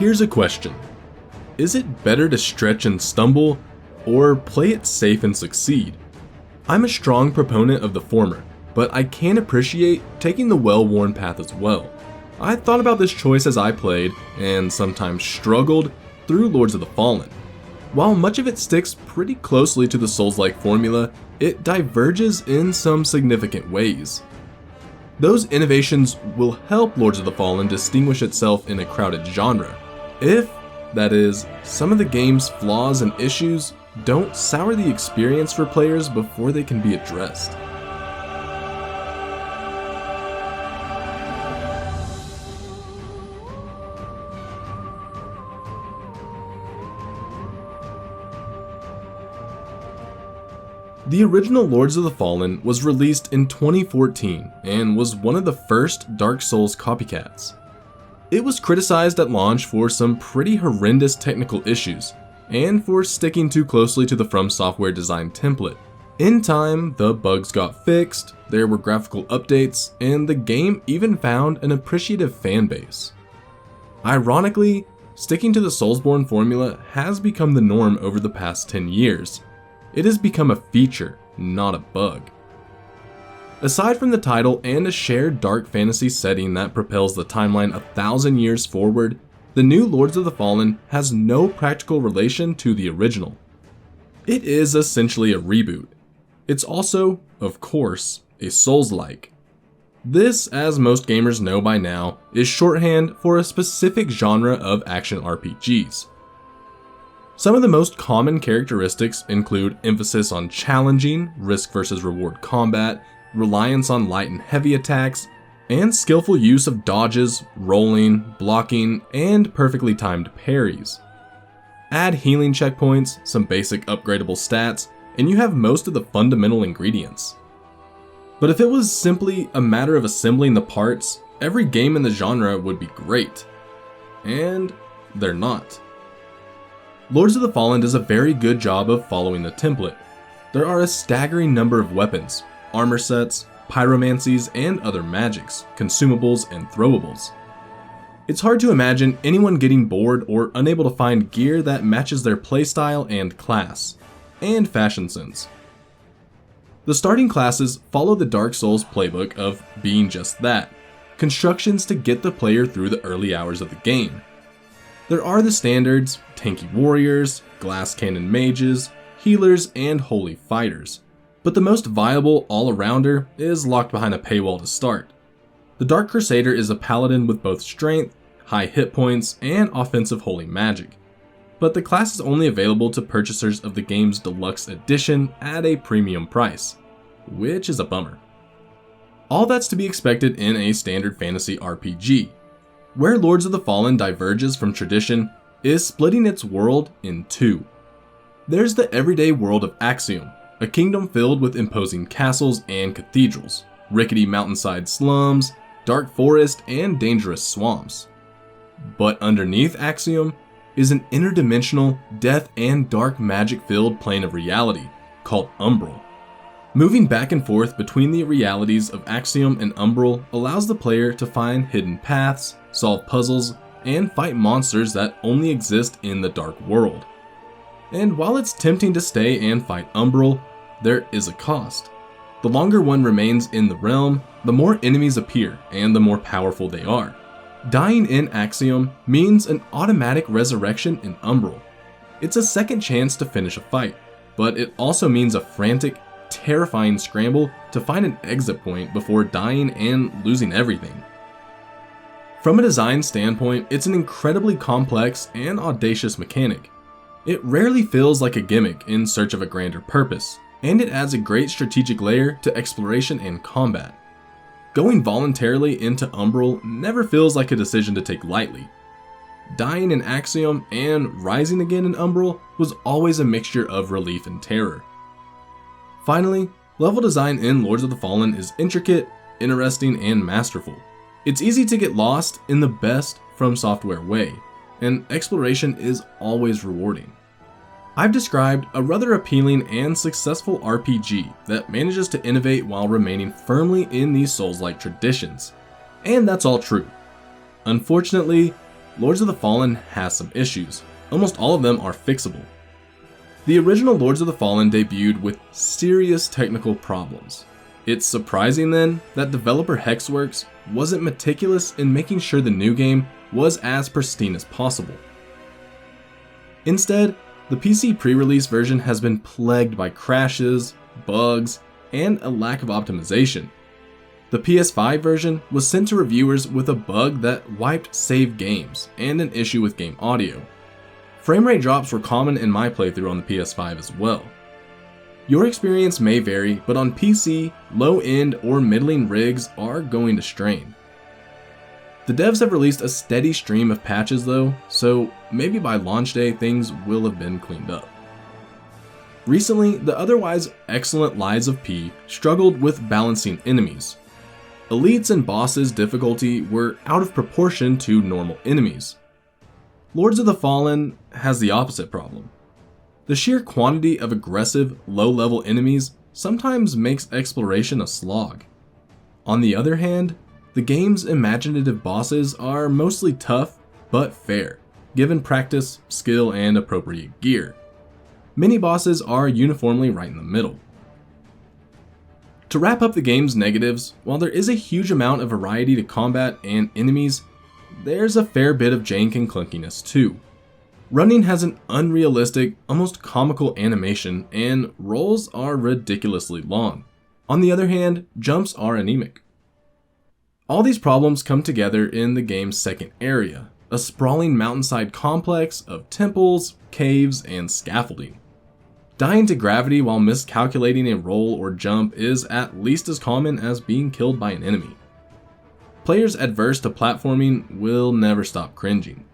here's a question. Is it better to stretch and stumble, or play it safe and succeed? I'm a strong proponent of the former, but I can appreciate taking the well-worn path as well. I thought about this choice as I played, and sometimes struggled through Lords of the Fallen. While much of it sticks pretty closely to the Souls-like formula, it diverges in some significant ways. Those innovations will help Lords of the Fallen distinguish itself in a crowded genre, if, that is, some of the game's flaws and issues don't sour the experience for players before they can be addressed. The original Lords of the Fallen was released in 2014 and was one of the first Dark Souls copycats. It was criticized at launch for some pretty horrendous technical issues and for sticking too closely to the From Software design template. In time, the bugs got fixed, there were graphical updates, and the game even found an appreciative fanbase. Ironically, sticking to the Soulsborne formula has become the norm over the past 10 years. It has become a feature, not a bug. Aside from the title and a shared dark fantasy setting that propels the timeline 1,000 years forward, the new Lords of the Fallen has no practical relation to the original. It is essentially a reboot. It's also, of course, a Souls-like. This, as most gamers know by now, is shorthand for a specific genre of action RPGs. Some of the most common characteristics include emphasis on challenging, risk versus reward combat, reliance on light and heavy attacks, and skillful use of dodges, rolling, blocking, and perfectly timed parries. Add healing checkpoints, some basic upgradable stats, and you have most of the fundamental ingredients. But if it was simply a matter of assembling the parts, every game in the genre would be great. And they're not. Lords of the Fallen does a very good job of following the template. There are a staggering number of weapons, armor sets, pyromancies, and other magics, consumables, and throwables. It's hard to imagine anyone getting bored or unable to find gear that matches their playstyle and class, and fashion sense. The starting classes follow the Dark Souls playbook of being just that, constructions to get the player through the early hours of the game. There are the standards, tanky warriors, glass cannon mages, healers, and holy fighters, but the most viable all-arounder is locked behind a paywall to start. The Dark Crusader is a paladin with both strength, high hit points, and offensive holy magic, but the class is only available to purchasers of the game's deluxe edition at a premium price, which is a bummer. All that's to be expected in a standard fantasy RPG. Where Lords of the Fallen diverges from tradition is splitting its world in two. There's the everyday world of Axiom, a kingdom filled with imposing castles and cathedrals, rickety mountainside slums, dark forest, and dangerous swamps. But underneath Axiom is an interdimensional, death and dark magic-filled plane of reality called Umbral. Moving back and forth between the realities of Axiom and Umbral allows the player to find hidden paths, solve puzzles, and fight monsters that only exist in the dark world. And while it's tempting to stay and fight Umbral, there is a cost. The longer one remains in the realm, the more enemies appear and the more powerful they are. Dying in Axiom means an automatic resurrection in Umbral. It's a second chance to finish a fight, but it also means a frantic, terrifying scramble to find an exit point before dying and losing everything. From a design standpoint, it's an incredibly complex and audacious mechanic. It rarely feels like a gimmick in search of a grander purpose, and it adds a great strategic layer to exploration and combat. Going voluntarily into Umbral never feels like a decision to take lightly. Dying in Axiom and rising again in Umbral was always a mixture of relief and terror. Finally, level design in Lords of the Fallen is intricate, interesting, and masterful. It's easy to get lost in the best From Software way, and exploration is always rewarding. I've described a rather appealing and successful RPG that manages to innovate while remaining firmly in these Souls-like traditions. And that's all true. Unfortunately, Lords of the Fallen has some issues. Almost all of them are fixable. The original Lords of the Fallen debuted with serious technical problems. It's surprising then that developer Hexworks wasn't meticulous in making sure the new game was as pristine as possible. Instead, the PC pre-release version has been plagued by crashes, bugs, and a lack of optimization. The PS5 version was sent to reviewers with a bug that wiped save games and an issue with game audio. Framerate drops were common in my playthrough on the PS5 as well. Your experience may vary, but on PC, low-end or middling rigs are going to strain. The devs have released a steady stream of patches though, so maybe by launch day things will have been cleaned up. Recently, the otherwise excellent Lies of P struggled with balancing enemies. Elites and bosses' difficulty were out of proportion to normal enemies. Lords of the Fallen has the opposite problem. The sheer quantity of aggressive, low-level enemies sometimes makes exploration a slog. On the other hand, the game's imaginative bosses are mostly tough but fair, given practice, skill, and appropriate gear. Mini-bosses are uniformly right in the middle. To wrap up the game's negatives, while there is a huge amount of variety to combat and enemies, there's a fair bit of jank and clunkiness too. Running has an unrealistic, almost comical animation, and rolls are ridiculously long. On the other hand, jumps are anemic. All these problems come together in the game's second area, a sprawling mountainside complex of temples, caves, and scaffolding. Dying to gravity while miscalculating a roll or jump is at least as common as being killed by an enemy. Players adverse to platforming will never stop cringing.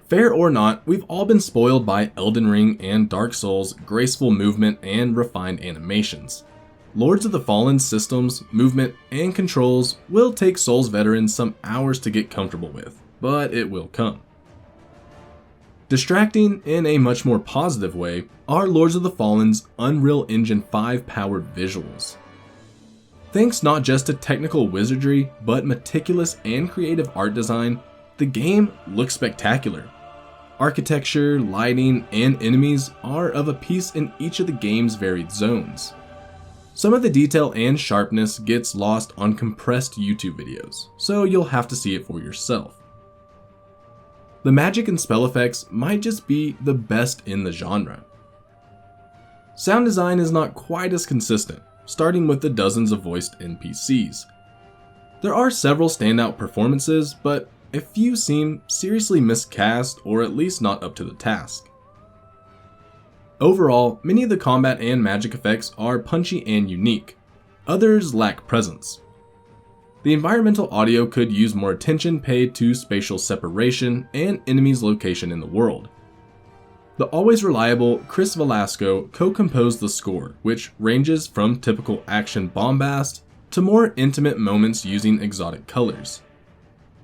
Fair or not, we've all been spoiled by Elden Ring and Dark Souls' graceful movement and refined animations. Lords of the Fallen's systems, movement, and controls will take Souls veterans some hours to get comfortable with, but it will come. Distracting in a much more positive way are Lords of the Fallen's Unreal Engine 5 powered visuals. Thanks not just to technical wizardry, but meticulous and creative art design, the game looks spectacular. Architecture, lighting, and enemies are of a piece in each of the game's varied zones. Some of the detail and sharpness gets lost on compressed YouTube videos, so you'll have to see it for yourself. The magic and spell effects might just be the best in the genre. Sound design is not quite as consistent, starting with the dozens of voiced NPCs. There are several standout performances, but a few seem seriously miscast or at least not up to the task. Overall, many of the combat and magic effects are punchy and unique. Others lack presence. The environmental audio could use more attention paid to spatial separation and enemies' location in the world. The always reliable Chris Velasco co-composed the score, which ranges from typical action bombast to more intimate moments using exotic colors.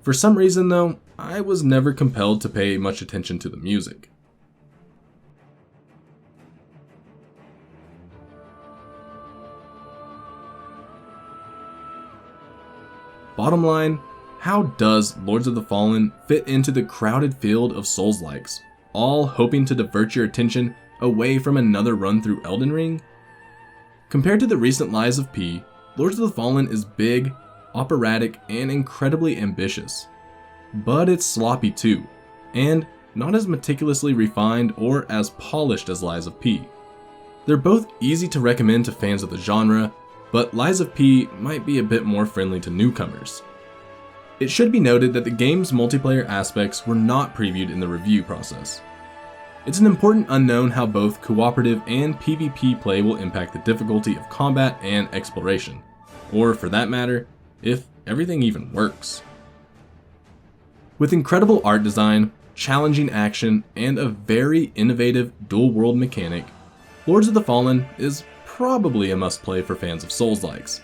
For some reason though, I was never compelled to pay much attention to the music. Bottom line, how does Lords of the Fallen fit into the crowded field of Souls-likes, all hoping to divert your attention away from another run through Elden Ring? Compared to the recent Lies of P, Lords of the Fallen is big, operatic, and incredibly ambitious. But it's sloppy too, and not as meticulously refined or as polished as Lies of P. They're both easy to recommend to fans of the genre, but Lies of P might be a bit more friendly to newcomers. It should be noted that the game's multiplayer aspects were not previewed in the review process. It's an important unknown how both cooperative and PvP play will impact the difficulty of combat and exploration, or for that matter, if everything even works. With incredible art design, challenging action, and a very innovative dual-world mechanic, Lords of the Fallen is probably a must-play for fans of Souls-likes.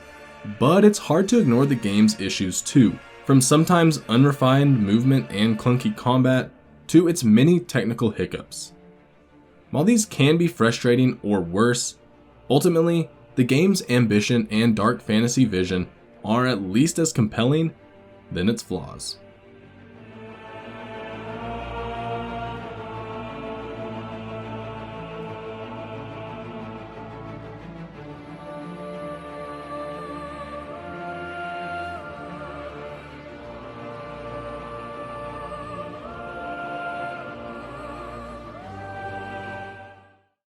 But it's hard to ignore the game's issues too, from sometimes unrefined movement and clunky combat to its many technical hiccups. While these can be frustrating or worse, ultimately, the game's ambition and dark fantasy vision are at least as compelling than its flaws.